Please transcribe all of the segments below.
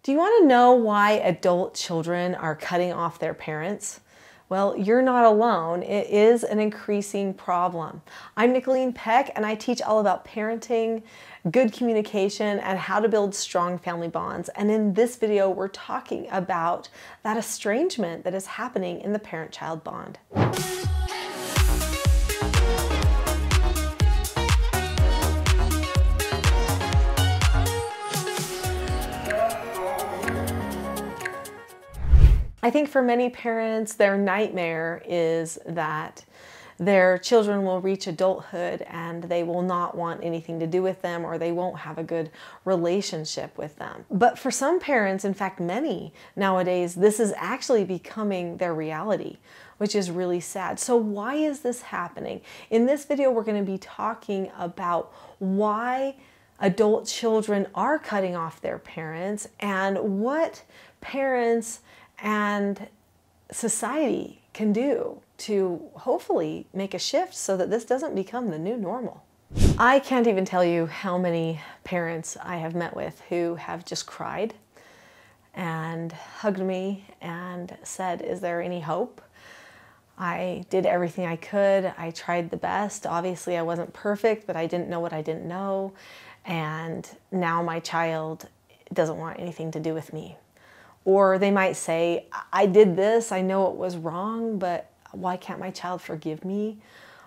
Do you want to know why adult children are cutting off their parents? Well, you're not alone. It is an increasing problem. I'm Nicholeen Peck, and I teach all about parenting, good communication, and how to build strong family bonds. And in this video, we're talking about that estrangement that is happening in the parent-child bond. I think for many parents, their nightmare is that their children will reach adulthood and they will not want anything to do with them, or they won't have a good relationship with them. But for some parents, in fact many nowadays, this is actually becoming their reality, which is really sad. So why is this happening? In this video, we're going to be talking about why adult children are cutting off their parents and what parents and society can do to hopefully make a shift so that this doesn't become the new normal. I can't even tell you how many parents I have met with who have just cried and hugged me and said, "Is there any hope? I did everything I could. I tried the best. Obviously, I wasn't perfect, but I didn't know what I didn't know. And now my child doesn't want anything to do with me." Or they might say, "I did this, I know it was wrong, but why can't my child forgive me?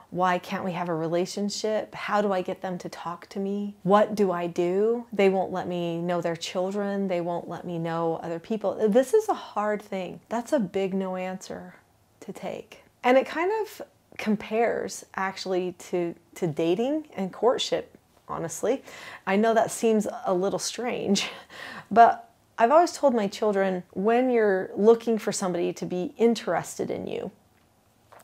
Why can't we have a relationship? How do I get them to talk to me? What do I do? They won't let me know their children. They won't let me know other people." This is a hard thing. That's a big no answer to take. And it kind of compares actually to dating and courtship, honestly. I know that seems a little strange, but I've always told my children, when you're looking for somebody to be interested in you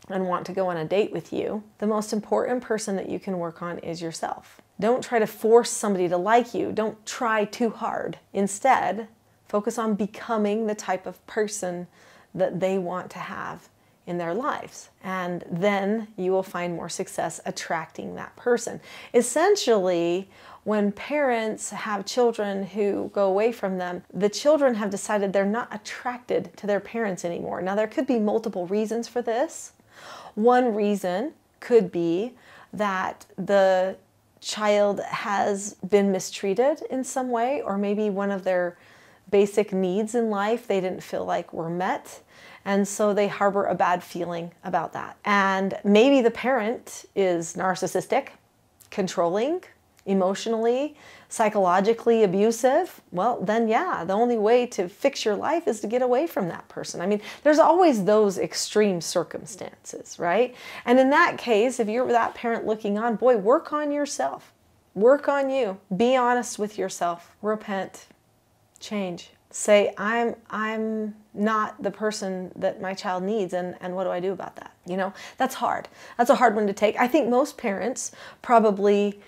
and want to go on a date with you, the most important person that you can work on is yourself. Don't try to force somebody to like you. Don't try too hard. Instead, focus on becoming the type of person that they want to have in their lives. And then you will find more success attracting that person. Essentially, when parents have children who go away from them, the children have decided they're not attracted to their parents anymore. Now, there could be multiple reasons for this. One reason could be that the child has been mistreated in some way, or maybe one of their basic needs in life they didn't feel like were met. And so they harbor a bad feeling about that. And maybe the parent is narcissistic, controlling, emotionally, psychologically abusive. Well, then yeah, the only way to fix your life is to get away from that person. I mean, there's always those extreme circumstances, right? And in that case, if you're that parent looking on, boy, work on yourself. Work on you. Be honest with yourself. Repent. Change. Say, I'm not the person that my child needs, and what do I do about that? You know, that's hard. That's a hard one to take. I think most parents probably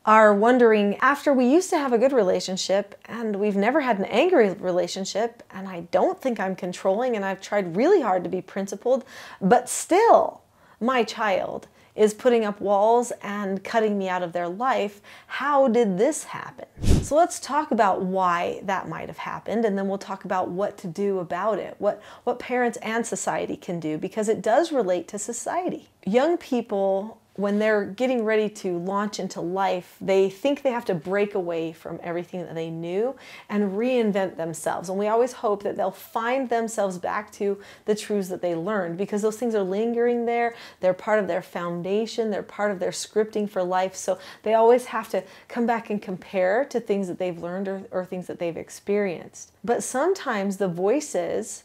are wondering, after we used to have a good relationship and we've never had an angry relationship, and I don't think I'm controlling, and I've tried really hard to be principled, but still my child is putting up walls and cutting me out of their life. How did this happen? So let's talk about why that might have happened, and then we'll talk about what to do about it, what parents and society can do, because it does relate to society. Young people, when they're getting ready to launch into life, they think they have to break away from everything that they knew and reinvent themselves. And we always hope that they'll find themselves back to the truths that they learned, because those things are lingering there. They're part of their foundation. They're part of their scripting for life. So they always have to come back and compare to things that they've learned or things that they've experienced. But sometimes the voices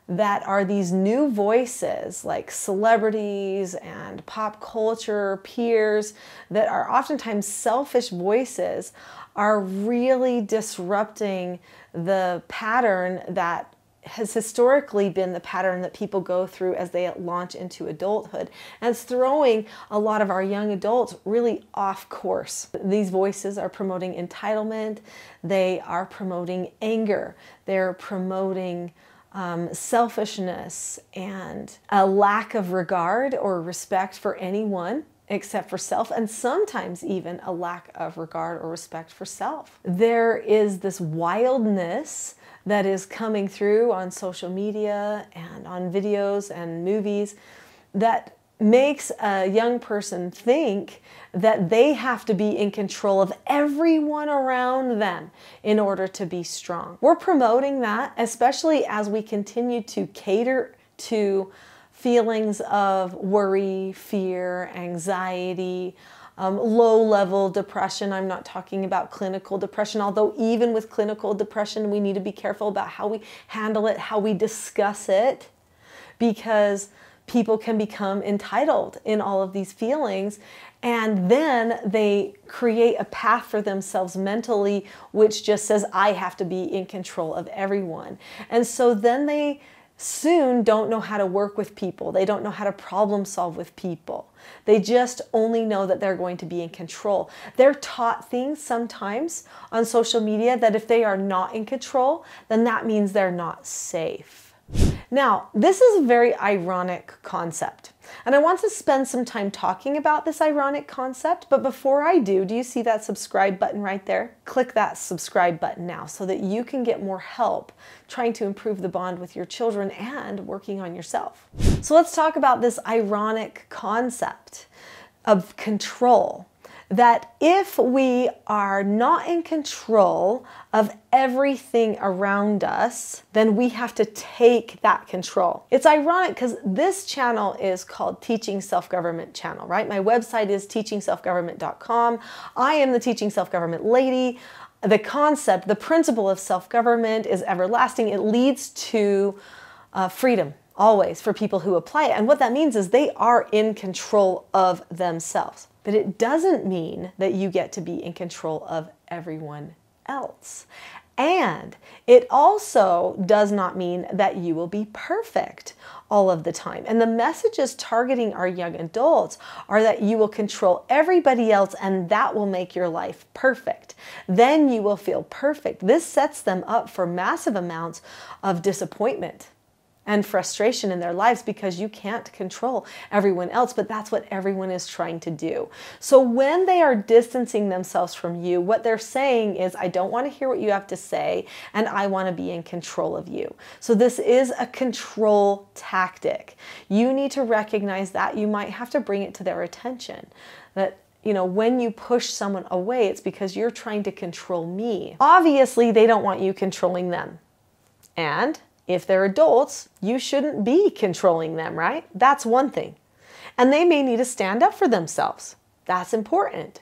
that are these new voices, like celebrities and pop culture, peers, that are oftentimes selfish voices, are really disrupting the pattern that has historically been the pattern that people go through as they launch into adulthood. And it's throwing a lot of our young adults really off course. These voices are promoting entitlement. They are promoting anger. They're promoting selfishness and a lack of regard or respect for anyone except for self, and sometimes even a lack of regard or respect for self. There is this wildness that is coming through on social media and on videos and movies that makes a young person think that they have to be in control of everyone around them in order to be strong. We're promoting that, especially as we continue to cater to feelings of worry, fear, anxiety, low-level depression. I'm not talking about clinical depression, although even with clinical depression, we need to be careful about how we handle it, how we discuss it, because people can become entitled in all of these feelings, and then they create a path for themselves mentally which just says, I have to be in control of everyone. And so then they soon don't know how to work with people. They don't know how to problem solve with people. They just only know that they're going to be in control. They're taught things sometimes on social media that if they are not in control, then that means they're not safe. Now, this is a very ironic concept, and I want to spend some time talking about this ironic concept, but before I do you see that subscribe button right there? Click that subscribe button now so that you can get more help trying to improve the bond with your children and working on yourself. So let's talk about this ironic concept of control. That if we are not in control of everything around us, then we have to take that control. It's ironic because this channel is called Teaching Self-Government channel, right? My website is teachingselfgovernment.com. I am the Teaching Self-Government lady. The concept, the principle of self-government is everlasting. It leads to freedom. Always, for people who apply it. And what that means is they are in control of themselves. But it doesn't mean that you get to be in control of everyone else. And it also does not mean that you will be perfect all of the time. And the messages targeting our young adults are that you will control everybody else and that will make your life perfect. Then you will feel perfect. This sets them up for massive amounts of disappointment and frustration in their lives because you can't control everyone else, but that's what everyone is trying to do. So when they are distancing themselves from you, what they're saying is, I don't want to hear what you have to say, and I want to be in control of you. So this is a control tactic. You need to recognize that. You might have to bring it to their attention that, you know, when you push someone away, it's because you're trying to control me. Obviously, they don't want you controlling them. And if they're adults, you shouldn't be controlling them, right? That's one thing. And they may need to stand up for themselves. That's important.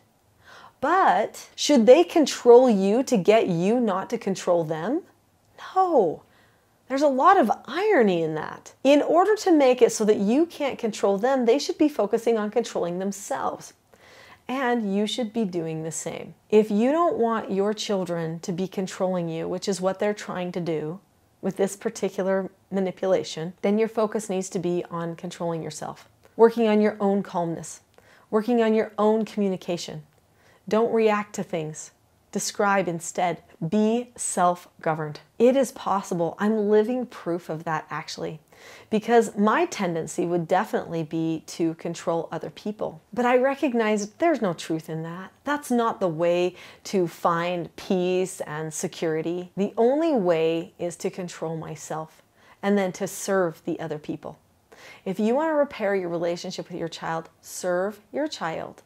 But should they control you to get you not to control them? No. There's a lot of irony in that. In order to make it so that you can't control them, they should be focusing on controlling themselves. And you should be doing the same. If you don't want your children to be controlling you, which is what they're trying to do, with this particular manipulation, then your focus needs to be on controlling yourself, working on your own calmness, working on your own communication. Don't react to things. Describe instead. Be self-governed. It is possible. I'm living proof of that, actually, because my tendency would definitely be to control other people. But I recognize there's no truth in that. That's not the way to find peace and security. The only way is to control myself and then to serve the other people. If you want to repair your relationship with your child, serve your child.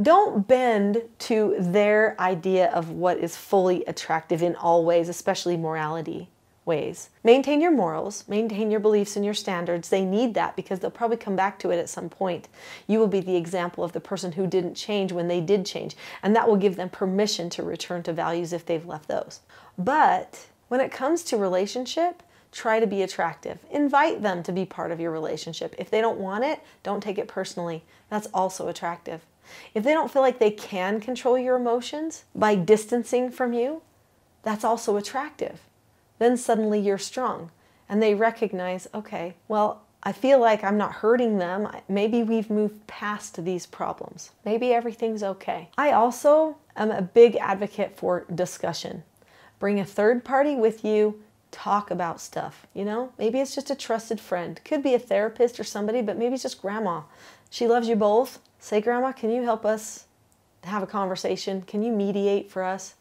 Don't bend to their idea of what is fully attractive in all ways, especially morality ways. Maintain your morals, maintain your beliefs and your standards. They need that because they'll probably come back to it at some point. You will be the example of the person who didn't change when they did change, and that will give them permission to return to values if they've left those. But when it comes to relationship, try to be attractive. Invite them to be part of your relationship. If they don't want it, don't take it personally. That's also attractive. If they don't feel like they can control your emotions by distancing from you, that's also attractive. Then suddenly you're strong and they recognize, okay, well, I feel like I'm not hurting them. Maybe we've moved past these problems. Maybe everything's okay. I also am a big advocate for discussion. Bring a third party with you. Talk about stuff, you know? Maybe it's just a trusted friend. Could be a therapist or somebody, but maybe it's just grandma. She loves you both. Say, Grandma, can you help us have a conversation? Can you mediate for us?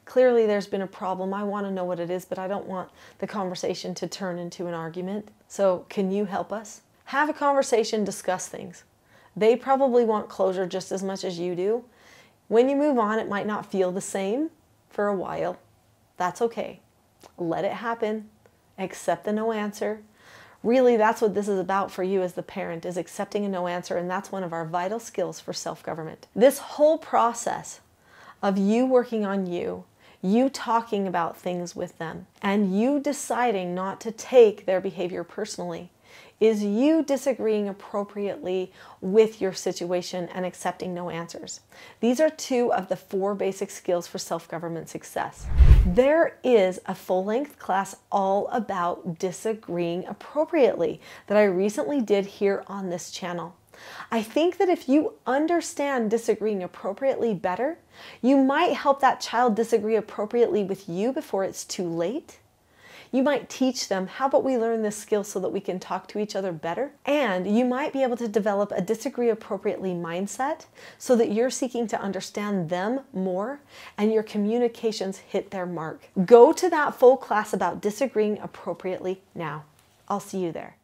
Clearly there's been a problem. I want to know what it is, but I don't want the conversation to turn into an argument. So can you help us? Have a conversation, discuss things. They probably want closure just as much as you do. When you move on, it might not feel the same for a while. That's okay. Let it happen. Accept the no answer. Really, that's what this is about for you as the parent, is accepting a no answer, and that's one of our vital skills for self-government. This whole process of you working on you talking about things with them, and you deciding not to take their behavior personally, is you disagreeing appropriately with your situation and accepting no answers. These are 2 of the 4 basic skills for self-government success. There is a full-length class all about disagreeing appropriately that I recently did here on this channel. I think that if you understand disagreeing appropriately better, you might help that child disagree appropriately with you before it's too late. You might teach them, how about we learn this skill so that we can talk to each other better? And you might be able to develop a disagree appropriately mindset so that you're seeking to understand them more and your communications hit their mark. Go to that full class about disagreeing appropriately now. I'll see you there.